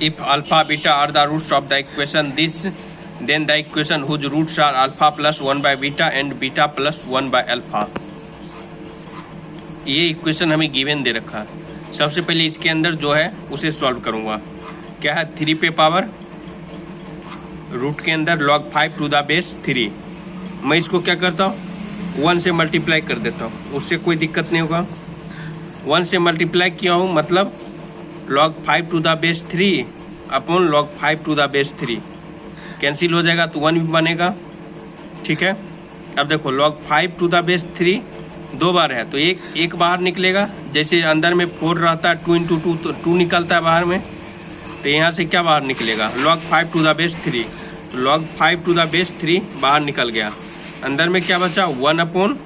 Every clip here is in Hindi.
If alpha beta are the roots of the equation this, then the equation whose roots are alpha plus 1 by beta and beta plus 1 by alpha। ये इक्वेशन हमें गिवन दे रखा है। सबसे पहले इसके अंदर जो है उसे सॉल्व करूँगा। क्या है 3 पे पावर रूट के अंदर log 5 टू द बेस 3। मैं इसको क्या करता हूँ 1 से मल्टीप्लाई कर देता हूँ, उससे कोई दिक्कत नहीं होगा। 1 से मल्टीप्लाई किया हूँ मतलब log 5 to the base 3 upon log 5 to the base 3 cancel हो जाएगा तो 1 भी बनेगा। ठीक है, अब देखो log 5 टू द बेस 3 दो बार है तो एक बाहर निकलेगा। जैसे अंदर में 4 रहता है 2 इंटू 2 तो 2 निकलता है बाहर में, तो यहाँ से क्या बाहर निकलेगा log 5 टू द बेस 3। तो log 5 टू द बेस 3 बाहर निकल गया। अंदर में क्या बचा 1 upon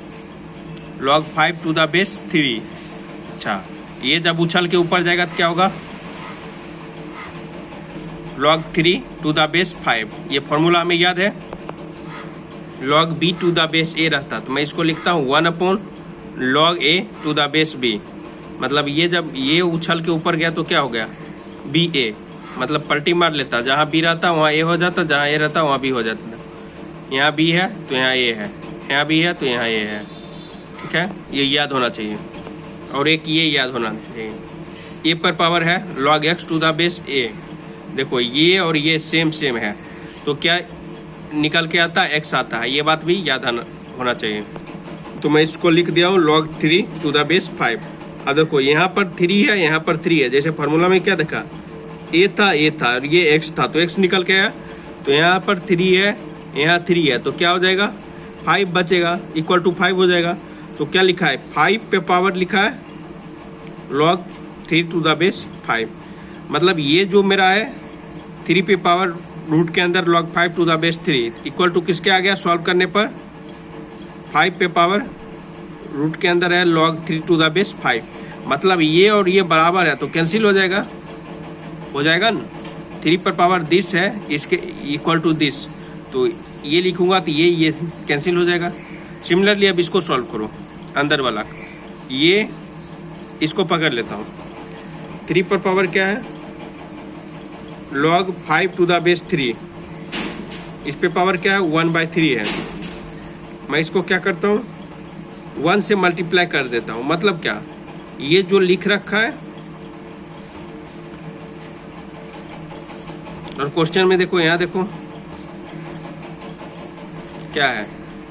log 5 to the base 3। अच्छा, ये जब उछल के ऊपर जाएगा तो क्या होगा log 3 टू द बेस 5। ये फॉर्मूला हमें याद है। log b to the base a रहता तो मैं इसको लिखता हूँ 1 upon log a to the base b। मतलब ये जब ये उछल के ऊपर गया तो क्या हो गया बी ए, मतलब पलटी मार लेता। जहाँ बी रहता वहाँ ए हो जाता, जहाँ ए रहता वहाँ बी हो जाता। यहाँ बी है तो यहाँ ए है, यहाँ बी है तो यहाँ ए है। ठीक है, ये याद होना चाहिए। और एक ये याद होना चाहिए ए पर पावर है log x to the base a। देखो ये और ये सेम है तो क्या निकल के आता है x आता है, ये बात भी याद होना चाहिए। तो मैं इसको लिख दिया हूँ log 3 टू द बेस 5। अब देखो यहाँ पर 3 है, यहाँ पर 3 है। जैसे फार्मूला में क्या देखा a था और ये x था तो x निकल के आया। तो यहाँ पर 3 है, यहाँ 3 है तो क्या हो जाएगा 5 बचेगा, इक्वल टू 5 हो जाएगा। तो क्या लिखा है 5 पे पावर लिखा है log 3 टू द बेस 5। मतलब ये जो मेरा है 3 पे पावर रूट के अंदर log 5 to the base 3 equal to किसके आ गया सॉल्व करने पर 5 पे पावर रूट के अंदर है log 3 टू द बेस 5। मतलब ये और ये बराबर है तो कैंसिल हो जाएगा ना। 3 पर पावर दिस है इसके इक्वल टू दिस, तो ये लिखूंगा तो ये कैंसिल हो जाएगा। सिमिलरली अब इसको सॉल्व करो अंदर वाला, ये इसको पकड़ लेता हूँ। 3 पर पावर क्या है log 5 टू द बेस 3, इस पे पावर क्या है 1/3 है। मैं इसको क्या करता हूँ 1 से मल्टीप्लाई कर देता हूँ। मतलब क्या ये जो लिख रखा है और क्वेश्चन में देखो, यहाँ देखो क्या है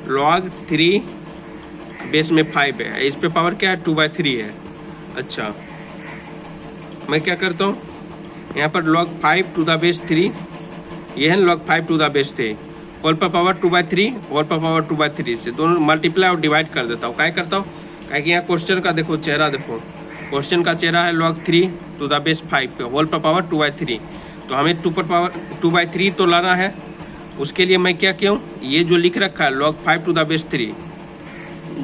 log 3 बेस में 5 है, इस पे पावर क्या है 2/3 है। अच्छा, मैं क्या करता हूँ यहाँ पर log 5 टू द बेस 3, ये है log 5 to the base 3 whole पर पावर 2/3 होल पर पावर 2/3 से दोनों मल्टीप्लाई और डिवाइड कर देता हूँ। क्या करता हूँ कि यहाँ क्वेश्चन का देखो चेहरा, देखो क्वेश्चन का चेहरा है log 3 टू द बेस 5 पे होल पर पावर 2/3। तो हमें 2 पर पावर 2/3 तो लाना है। उसके लिए मैं क्या किया हूँ ये जो लिख रखा है log 5 टू द बेस 3,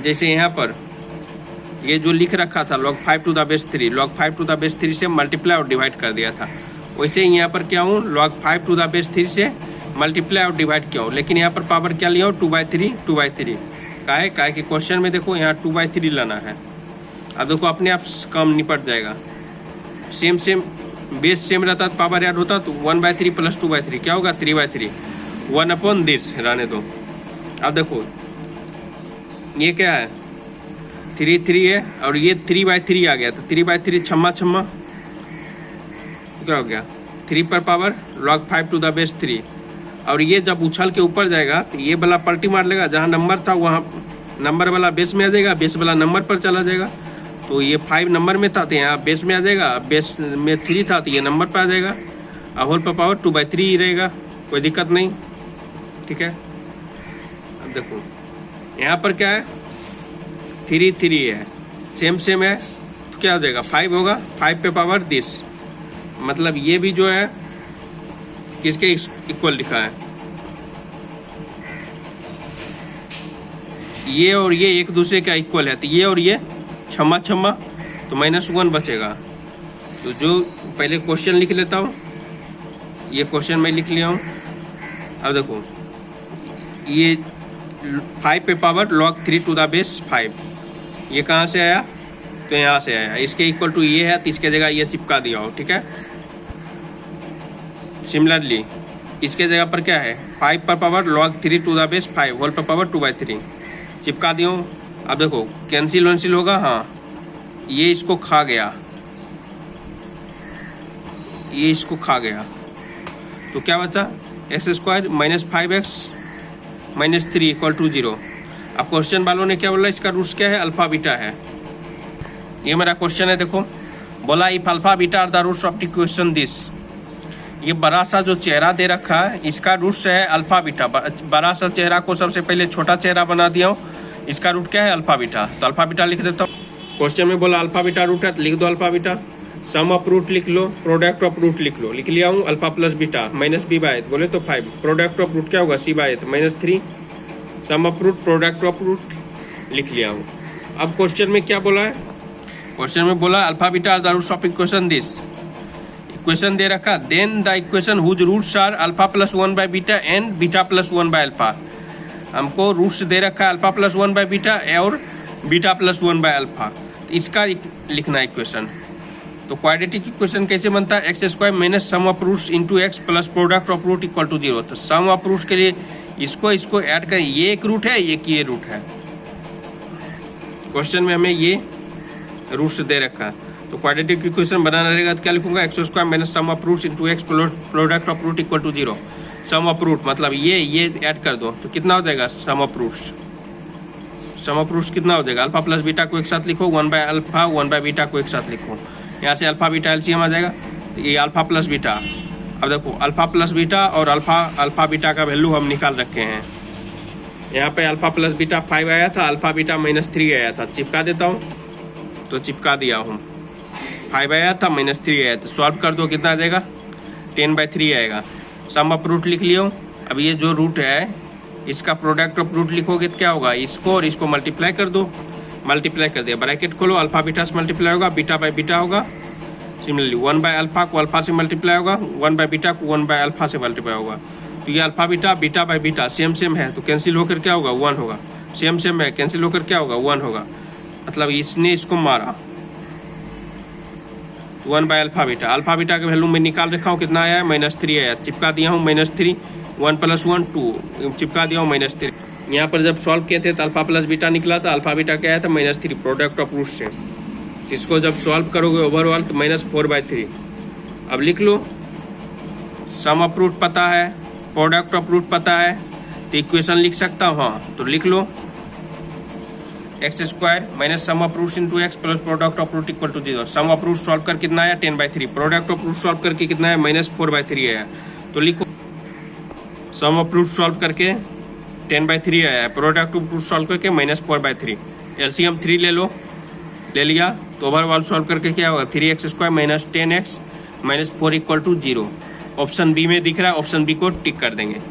जैसे यहाँ पर ये जो लिख रखा था log 5 to the base 3, log 5 to the base 3 से मल्टीप्लाई और डिवाइड कर दिया था। वैसे ही यहाँ पर क्या हूँ log 5 टू द बेस 3 से मल्टीप्लाई और डिवाइड किया हूँ, लेकिन यहाँ पर पावर क्या लिया हूँ 2/3 का है कि क्वेश्चन में देखो यहाँ 2/3 लाना है। अब देखो अपने आप काम निपट जाएगा। सेम बेस सेम रहता तो पावर ऐड होता तो 1/3 प्लस 2/3 क्या होगा 3/3, 1 अपॉन दिस रहने दो। अब देखो ये क्या है 3 है और ये 3/3 आ गया, तो 3/3 छम्मा क्या हो गया 3 पर power log 5 to the base 3। और ये जब उछल के ऊपर जाएगा तो ये वाला पलटी मार लेगा, जहाँ नंबर था वहाँ नंबर वाला बेस में आ जाएगा, बेस वाला नंबर पर चला जाएगा। तो ये 5 नंबर में था तो यहाँ बेस में आ जाएगा, बेस में 3 था तो ये नंबर पर आ जाएगा। अब होल पर पावर 2/3 ही रहेगा, कोई दिक्कत नहीं। ठीक है, अब देखो यहाँ पर क्या है 3 है, सेम है तो क्या हो जाएगा 5 होगा, 5 पे पावर दिस। मतलब ये भी जो है किसके इक्वल लिखा है, ये और ये एक दूसरे का इक्वल है, तो ये और ये छम्मा तो -1 बचेगा। तो जो पहले क्वेश्चन लिख लेता हूँ, ये क्वेश्चन मैं लिख लिया हूँ। अब देखो ये 5 पे power log 3 to the base 5, ये कहाँ से आया तो यहाँ से आया। इसके इक्वल टू ये है तो इसके जगह ये चिपका दिया हो। ठीक है, सिमिलरली इसके जगह पर क्या है 5 पर power log 3 to the base 5 whole पर पावर 2/3 चिपका दियो। अब देखो कैंसिल वैंसिल होगा, हाँ ये इसको खा गया, ये इसको खा गया, तो क्या बचा x² minus 5x minus 3 equal to 0। अब क्वेश्चन वालों ने क्या बोला, इसका रूट्स क्या है, अल्फा बीटा है। ये मेरा क्वेश्चन है, देखो बोला if alpha beta are the roots of equation this. ये बड़ा सा जो चेहरा दे रखा है इसका रूट्स है अल्फा बीटा। बड़ा सा चेहरा को सबसे पहले छोटा चेहरा बना दिया हूँ, इसका रूट क्या है अल्फा बीटा, तो अल्फा बीटा लिख देता हूँ। क्वेश्चन में बोला अल्फा बीटा रूट है तो लिख दो alpha beta. Sum of root लिख लो, प्रोडक्ट ऑफ रूट लिख लो, लिख लिया हूँ alpha plus beta minus b/8 बोले तो 5, प्रोडक्ट ऑफ रूट क्या होगा c/8 minus 3, sum of root product of root लिख लिया हूँ। अब क्वेश्चन में क्या बोला है, क्वेश्चन में बोला alpha beta are the roots of equation this. Equation दे रखा then the equation whose roots are alpha plus 1/बीटा एंड बीटा प्लस 1/अल्फा। हमको रूट्स दे रखा है अल्फा प्लस 1/बीटा और बीटा प्लस 1/अल्फा, तो इसका लिखना इक्वेशन। तो क्वाड्रेटिक इक्वेशन कैसे बनता है, x² minus sum of roots into x plus product of root equal to 0। तो सम ऑफ रूट्स के लिए इसको ऐड करें, ये एक रूट है ये रूट है। क्वेश्चन में हमें ये रूट्स दे रखा है, तो क्वाड्रेटिक इक्वेशन बनाना रहेगा तो क्या लिखूंगा, x² minus sum of roots into x product of root equal to 0। Sum of root मतलब ये ऐड कर दो तो कितना हो जाएगा sum of roots, sum of roots कितना हो जाएगा, अल्फा प्लस बीटा को एक साथ लिखो, 1/अल्फा 1/बीटा को एक साथ लिखो, यहाँ से अल्फा बीटा एलसीएम आ जाएगा, तो ये अल्फा प्लस बीटा। अब देखो अल्फा प्लस बीटा और अल्फा बीटा का वैल्यू हम निकाल रखे हैं। यहाँ पे अल्फा प्लस बीटा 5 आया था, अल्फा बीटा माइनस 3 आया था, चिपका देता हूँ, तो चिपका दिया हूँ। 5 आया था माइनस 3 आया था, सॉल्व कर दो कितना आ जाएगा 10/3 आएगा। सम ऑफ रूट लिख लियो। अब ये जो रूट है इसका प्रोडक्ट ऑफ रूट लिखोगे तो क्या होगा, इसको और इसको मल्टीप्लाई कर दो, मल्टीप्लाई कर दिया, ब्रैकेट खोलो, अल्फा बीटा से मल्टीप्लाई होगा, बीटा बाय बीटा होगा। सिमिलरली 1/अल्फा को अल्फा से मल्टीप्लाई होगा, 1/बीटा को 1/अल्फा से मल्टीप्लाई होगा। तो ये alpha beta beta by beta same है, तो कैंसिल होकर क्या होगा 1 होगा, सेम है कैंसिल होकर क्या होगा 1 होगा, मतलब इसने इसको मारा 1/अल्फा बीटा। अल्फा बीटा का वैल्यू मैं निकाल रखा हूँ, कितना आया -3 आया, चिपका दिया हूँ -3, 1 + 1 2 चिपका दिया हूँ -3। यहाँ पर जब सॉल्व किए थे तो अल्फा प्लस बीटा निकला था, अल्फा बीटा क्या आया था -3 प्रोडक्ट ऑफ रूट से। इसको जब सॉल्व करोगे ओवरऑल तो -4/3। अब लिख लो सम ऑफ रूट पता है, प्रोडक्ट ऑफ रूट पता है, तो इक्वेशन लिख सकता हूँ, हाँ तो लिख लो x² minus sum of roots into x plus product of root equal to 0। Sum of root solve कर कितना आया 10/3, प्रोडक्ट ऑफ रूट सॉल्व करके कितना है -4/3 आया, तो लिखो सम ऑफ रूट सॉल्व करके 10/3 आया है, प्रोडक्ट ऑफ रूट सॉल्व करके -4/3। एलसीएम 3 ले लो, ले लिया तो ओवरऑल सॉल्व करके क्या होगा 3x² minus 10x minus 4 equal to 0। Option B में दिख रहा है, ऑप्शन बी को टिक कर देंगे।